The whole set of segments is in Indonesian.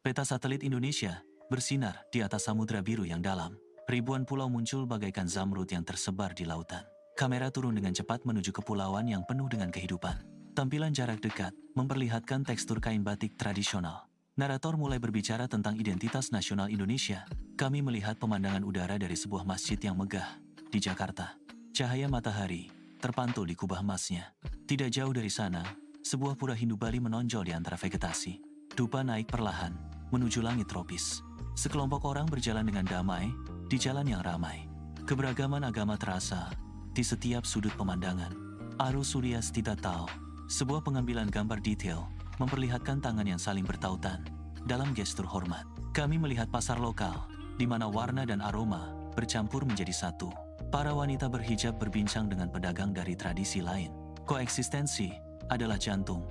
Peta satelit Indonesia bersinar di atas samudra biru yang dalam. Ribuan pulau muncul bagaikan zamrud yang tersebar di lautan. Kamera turun dengan cepat menuju kepulauan yang penuh dengan kehidupan. Tampilan jarak dekat memperlihatkan tekstur kain batik tradisional. Narator mulai berbicara tentang identitas nasional Indonesia. Kami melihat pemandangan udara dari sebuah masjid yang megah di Jakarta. Cahaya matahari terpantul di kubah emasnya. Tidak jauh dari sana, sebuah pura Hindu Bali menonjol di antara vegetasi. Dupa naik perlahan menuju langit tropis. Sekelompok orang berjalan dengan damai di jalan yang ramai. Keberagaman agama terasa di setiap sudut pemandangan. Arus Surya Stita Tao, sebuah pengambilan gambar detail, memperlihatkan tangan yang saling bertautan dalam gestur hormat. Kami melihat pasar lokal, di mana warna dan aroma bercampur menjadi satu. Para wanita berhijab berbincang dengan pedagang dari tradisi lain. Koeksistensi adalah jantung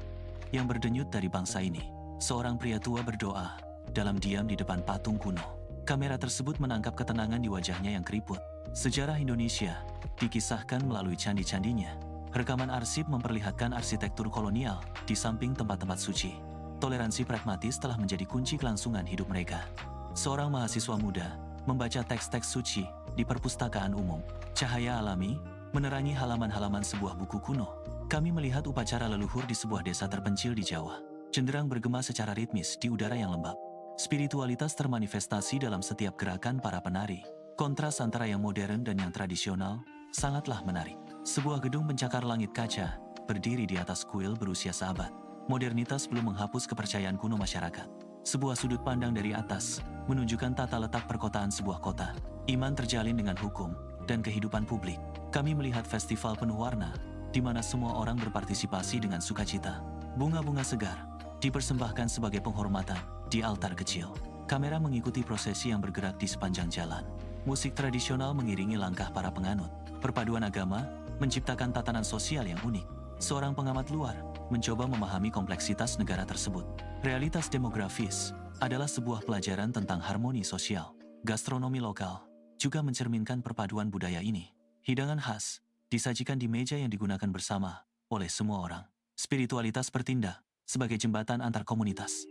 yang berdenyut dari bangsa ini. Seorang pria tua berdoa dalam diam di depan patung kuno. Kamera tersebut menangkap ketenangan di wajahnya yang keriput. Sejarah Indonesia dikisahkan melalui candi-candinya. Rekaman arsip memperlihatkan arsitektur kolonial di samping tempat-tempat suci. Toleransi pragmatis telah menjadi kunci kelangsungan hidup mereka. Seorang mahasiswa muda membaca teks-teks suci di perpustakaan umum. Cahaya alami menerangi halaman-halaman sebuah buku kuno. Kami melihat upacara leluhur di sebuah desa terpencil di Jawa. Cenderang bergema secara ritmis di udara yang lembab. Spiritualitas termanifestasi dalam setiap gerakan para penari. Kontras antara yang modern dan yang tradisional sangatlah menarik. Sebuah gedung pencakar langit kaca berdiri di atas kuil berusia seabad. Modernitas belum menghapus kepercayaan kuno masyarakat. Sebuah sudut pandang dari atas menunjukkan tata letak perkotaan sebuah kota. Iman terjalin dengan hukum dan kehidupan publik. Kami melihat festival penuh warna, di mana semua orang berpartisipasi dengan sukacita. Bunga-bunga segar dipersembahkan sebagai penghormatan di altar kecil. Kamera mengikuti prosesi yang bergerak di sepanjang jalan. Musik tradisional mengiringi langkah para penganut. Perpaduan agama menciptakan tatanan sosial yang unik. Seorang pengamat luar mencoba memahami kompleksitas negara tersebut. Realitas demografis adalah sebuah pelajaran tentang harmoni sosial. Gastronomi lokal juga mencerminkan perpaduan budaya ini. Hidangan khas disajikan di meja yang digunakan bersama oleh semua orang. Spiritualitas bertindak sebagai jembatan antar komunitas.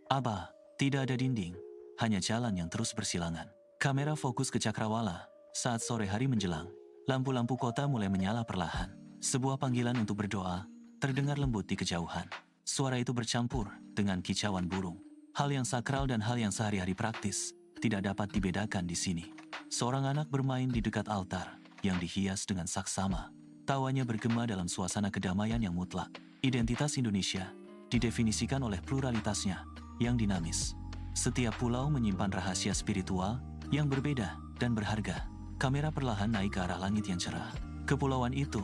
Aba, tidak ada dinding, hanya jalan yang terus bersilangan. Kamera fokus ke Cakrawala. Saat sore hari menjelang, lampu-lampu kota mulai menyala perlahan. Sebuah panggilan untuk berdoa terdengar lembut di kejauhan. Suara itu bercampur dengan kicauan burung. Hal yang sakral dan hal yang sehari-hari praktis tidak dapat dibedakan di sini. Seorang anak bermain di dekat altar yang dihias dengan saksama. Tawanya bergema dalam suasana kedamaian yang mutlak. Identitas Indonesia didefinisikan oleh pluralitasnya yang dinamis. Setiap pulau menyimpan rahasia spiritual yang berbeda dan berharga. Kamera perlahan naik ke arah langit yang cerah. Kepulauan itu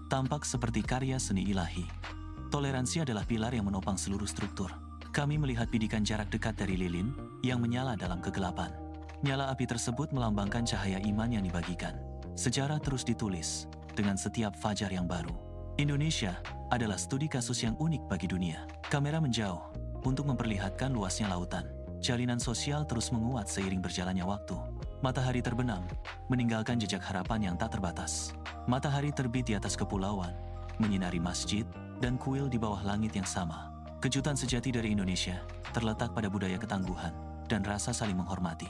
tampak seperti karya seni ilahi. Toleransi adalah pilar yang menopang seluruh struktur. Kami melihat bidikan jarak dekat dari lilin yang menyala dalam kegelapan. Nyala api tersebut melambangkan cahaya iman yang dibagikan. Sejarah terus ditulis dengan setiap fajar yang baru. Indonesia adalah studi kasus yang unik bagi dunia. Kamera menjauh untuk memperlihatkan luasnya lautan. Jalinan sosial terus menguat seiring berjalannya waktu. Matahari terbenam, meninggalkan jejak harapan yang tak terbatas. Matahari terbit di atas kepulauan, menyinari masjid dan kuil di bawah langit yang sama. Kejutan sejati dari Indonesia terletak pada budaya ketangguhan dan rasa saling menghormati.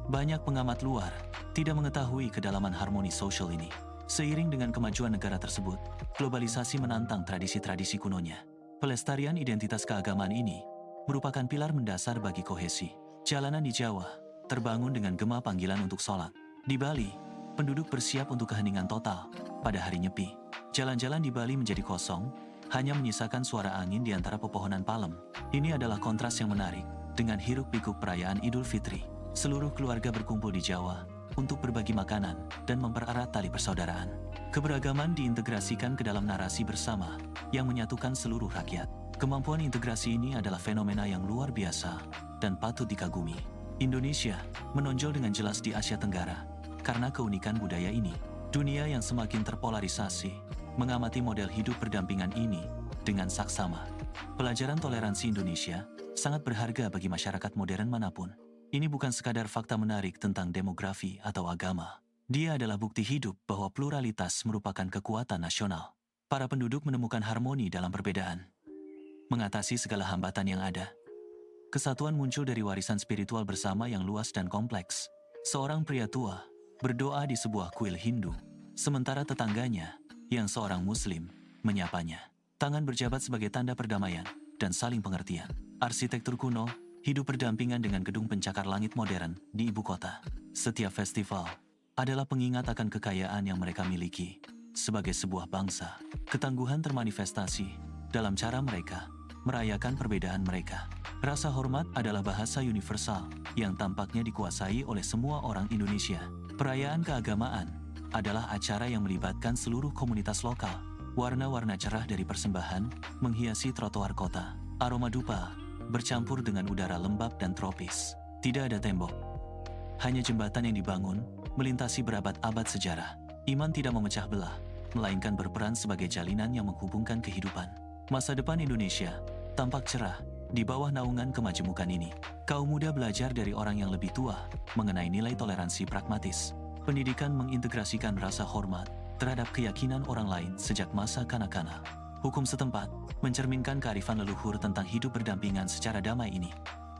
Banyak pengamat luar tidak mengetahui kedalaman harmoni sosial ini. Seiring dengan kemajuan negara tersebut, globalisasi menantang tradisi-tradisi kunonya. Pelestarian identitas keagamaan ini merupakan pilar mendasar bagi kohesi. Jalanan di Jawa terbangun dengan gema panggilan untuk sholat. Di Bali, penduduk bersiap untuk keheningan total pada hari Nyepi. Jalan-jalan di Bali menjadi kosong, hanya menyisakan suara angin di antara pepohonan palem. Ini adalah kontras yang menarik dengan hiruk-pikuk perayaan Idul Fitri. Seluruh keluarga berkumpul di Jawa untuk berbagi makanan dan mempererat tali persaudaraan. Keberagaman diintegrasikan ke dalam narasi bersama yang menyatukan seluruh rakyat. Kemampuan integrasi ini adalah fenomena yang luar biasa dan patut dikagumi. Indonesia menonjol dengan jelas di Asia Tenggara karena keunikan budaya ini. Dunia yang semakin terpolarisasi mengamati model hidup berdampingan ini dengan saksama. Pelajaran toleransi Indonesia sangat berharga bagi masyarakat modern manapun. Ini bukan sekadar fakta menarik tentang demografi atau agama. Dia adalah bukti hidup bahwa pluralitas merupakan kekuatan nasional. Para penduduk menemukan harmoni dalam perbedaan, mengatasi segala hambatan yang ada, Kesatuan muncul dari warisan spiritual bersama yang luas dan kompleks. Seorang pria tua berdoa di sebuah kuil Hindu, sementara tetangganya, yang seorang Muslim, menyapanya. Tangan berjabat sebagai tanda perdamaian dan saling pengertian. Arsitektur kuno hidup berdampingan dengan gedung pencakar langit modern di ibu kota. Setiap festival adalah pengingat akan kekayaan yang mereka miliki. Sebagai sebuah bangsa, ketangguhan termanifestasi dalam cara mereka merayakan perbedaan mereka. Rasa hormat adalah bahasa universal yang tampaknya dikuasai oleh semua orang Indonesia. Perayaan keagamaan adalah acara yang melibatkan seluruh komunitas lokal. Warna-warna cerah dari persembahan menghiasi trotoar kota. Aroma dupa bercampur dengan udara lembab dan tropis. Tidak ada tembok, hanya jembatan yang dibangun melintasi berabad-abad sejarah. Iman tidak memecah belah, melainkan berperan sebagai jalinan yang menghubungkan kehidupan. Masa depan Indonesia tampak cerah di bawah naungan kemajemukan ini. Kaum muda belajar dari orang yang lebih tua mengenai nilai toleransi pragmatis. Pendidikan mengintegrasikan rasa hormat terhadap keyakinan orang lain sejak masa kanak-kanak. Hukum setempat mencerminkan kearifan leluhur tentang hidup berdampingan secara damai ini.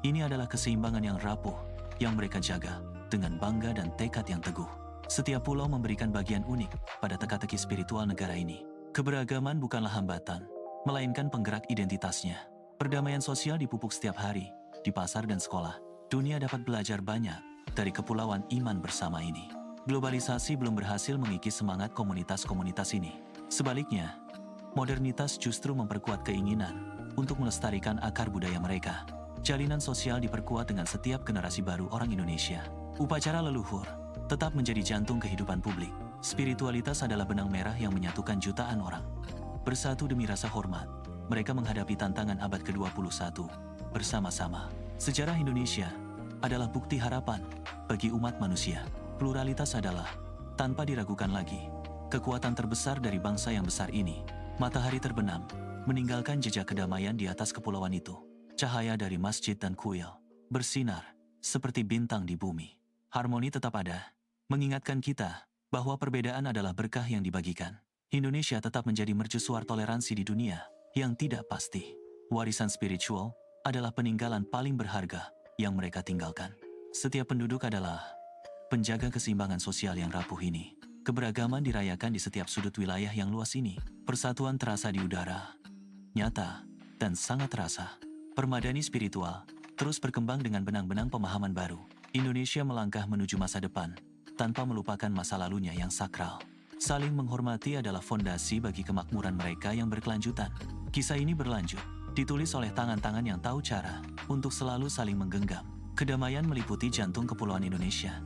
Ini adalah keseimbangan yang rapuh yang mereka jaga dengan bangga dan tekad yang teguh. Setiap pulau memberikan bagian unik pada teka-teki spiritual negara ini. Keberagaman bukanlah hambatan, melainkan penggerak identitasnya. Perdamaian sosial dipupuk setiap hari, di pasar dan sekolah. Dunia dapat belajar banyak dari kepulauan iman bersama ini. Globalisasi belum berhasil mengikis semangat komunitas-komunitas ini. Sebaliknya, modernitas justru memperkuat keinginan untuk melestarikan akar budaya mereka. Jalinan sosial diperkuat dengan setiap generasi baru orang Indonesia. Upacara leluhur tetap menjadi jantung kehidupan publik. Spiritualitas adalah benang merah yang menyatukan jutaan orang. Bersatu demi rasa hormat, mereka menghadapi tantangan abad ke-21 bersama-sama. Sejarah Indonesia adalah bukti harapan bagi umat manusia. Pluralitas adalah, tanpa diragukan lagi, kekuatan terbesar dari bangsa yang besar ini. Matahari terbenam, meninggalkan jejak kedamaian di atas kepulauan itu. Cahaya dari masjid dan kuil bersinar seperti bintang di bumi. Harmoni tetap ada, mengingatkan kita bahwa perbedaan adalah berkah yang dibagikan. Indonesia tetap menjadi mercusuar toleransi di dunia yang tidak pasti. Warisan spiritual adalah peninggalan paling berharga yang mereka tinggalkan. Setiap penduduk adalah penjaga keseimbangan sosial yang rapuh ini. Keberagaman dirayakan di setiap sudut wilayah yang luas ini. Persatuan terasa di udara, nyata, dan sangat terasa. Permadani spiritual terus berkembang dengan benang-benang pemahaman baru. Indonesia melangkah menuju masa depan, tanpa melupakan masa lalunya yang sakral. Saling menghormati adalah fondasi bagi kemakmuran mereka yang berkelanjutan. Kisah ini berlanjut, ditulis oleh tangan-tangan yang tahu cara untuk selalu saling menggenggam. Kedamaian meliputi jantung kepulauan Indonesia.